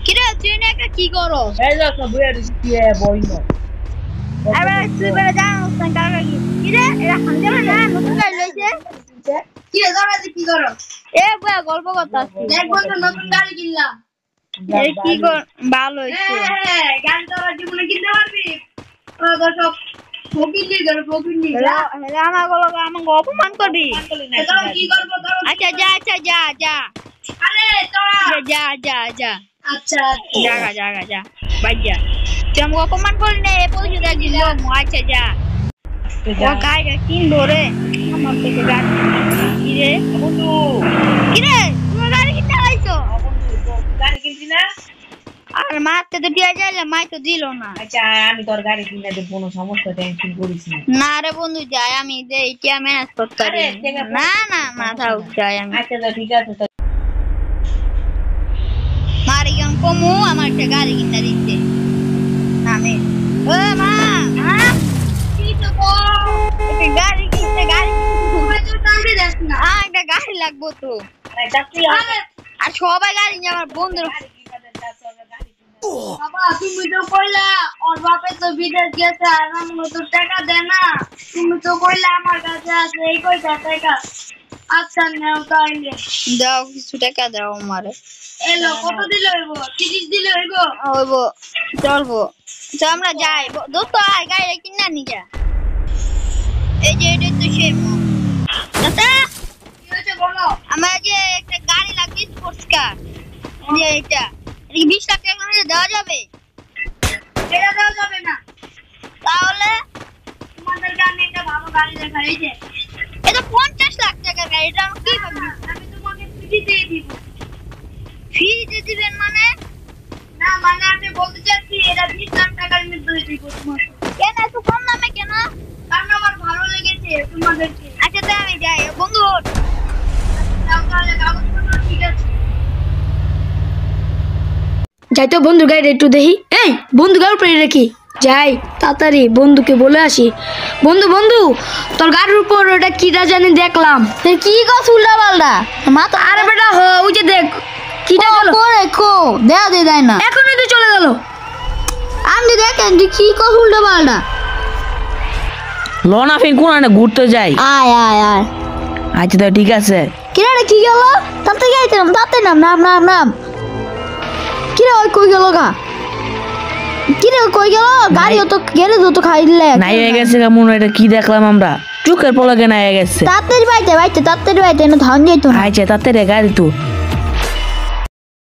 কিরে ট্রেনে একটা কি করো? এই যে সব বুয়া দিছি বইন। আরে তুই বেলা জানো না কাকা কি? কিরে এরা হাঙ্গে না নতুন গাড়ি লইছে। কিরে তোরা কি করো? এ বুয়া গল্প করতাছি। দেখ বন্ধু নতুন গাড়ি কিনলাম। এই কি কর ভালো হইছে। গাড়ি তোরা জীবনে কিনতে পারবি? ওরা দর্শক ফকিরলি ধরে ফকিরলি। হেলা আমাকে অপমান করবি। তোরা কি করবো তোরা? আচ্ছা যা। আরে তোরা যা। আচ্ছা যা ভাই যা। তুই আমাকে অপমান করলি না এ পর্যন্ত একদিন আচ্ছা যা। ও গাড়িটা কিনবো রে আমার থেকে গাড়ি কিরে বন্ধু কিরে তুমি গাড়ি কিনতে আইছো গাড়ি কিনছি না? আর মারতে তো দিয়ে যাইলে মাই তো দিল না। আচ্ছা আমি তোর গাড়ি কিনে দেব, কোনো সমস্যা টেনশন করিস না। না রে বন্ধু যাই আমি এইটা ম্যানেজ করতে পারি না থাক যাই আমি। আচ্ছা ঠিক আছে। মার এখন কমু আমার একটা গাড়ি কিনতে দিচ্ছে আমি ও মা কি তো একটা গাড়ি কিনতে তুই তো টানতে যাস না। একটা গাড়ি লাগবো তো আরে আর সবাই গাড়ি নিয়ে আমার বন্ধুর বাবা তুমি তো কইলা ওর বাপে তো বিদেশ গেছে আর আমার তো টাকা দেয় না। তুমি তো কইলা আমার কাছে আছে এই কয়টা টাকা। আচ্ছা নাও তাইলে দাও কিছু টাকা দাও আমারে। এলো কত দিলে হইব? 30 দিলে হইব? হইবো চলবো তো আমরা যাই দোস্ত আয় গাড়ি কিনা নি যা। এই যে এটা তো সে দাদা কি হয়েছে বলো? আমার যে একটা গাড়ি লাগবে স্পোর্টস কার যে এটা 20 লাখ টাকা করে দেওয়া যাবে? এটা দেওয়া যাবে না। তাহলে তোমাদেরকে আমি একটা ভালো গাড়ি দেখাই। এই যে এটা 50 লাখ টাকার গাড়ি এটা আমি কি করব? আমি তোমাকে ফ্রিতে দিব। ফ্রিতে দিবেন মানে? না মানে আমি বলতে চাচ্ছি এটা 20 লাখ টাকার মধ্যে দিব তোমাকে। কেন এত কম দামে কেন? কারণ আমার ভালো লেগেছে তোমাদেরকে। আচ্ছা তো আমি যাই বন্ধু। তাহলে কাগজপত্র ঠিক আছে? যাই তো বন্ধুর গাড়ি একটু দেখি। এই বন্ধু গাড়ি উপরে রাখি যাই তাড়াতাড়ি বন্ধুকে বলে আসি। বন্ধু তোর গাড়ির উপর ওটা কিটা জানি দেখলাম। কি কস উল্টা পাল্টা মাথা আরে বেটা ওই যে দেখ কিটা গেল দেয়া দে দেয় না এখনই তো চলে গেল। আমি দেখেন তুই কি কস উল্টা পাল্টা। লনা ফিন কোন না ঘুরতে যাই। আয় আচ্ছা তো ঠিক আছে। কিরে কি গেল তাতে গাইতাম তাতে নাম কিরে ওই কই গেল গা? কিরে কই গেল? গাড়ি তো গ্যারেজ তো খাই দিলে নাই হয়ে গেছে কেমন এটা কি দেখলাম আমরা চোখের পলকে নাই হয়ে গেছে। তাড়াতাড়ি বাইতে না ধান যাইতো না। আচ্ছা তাতে গাড়ি তো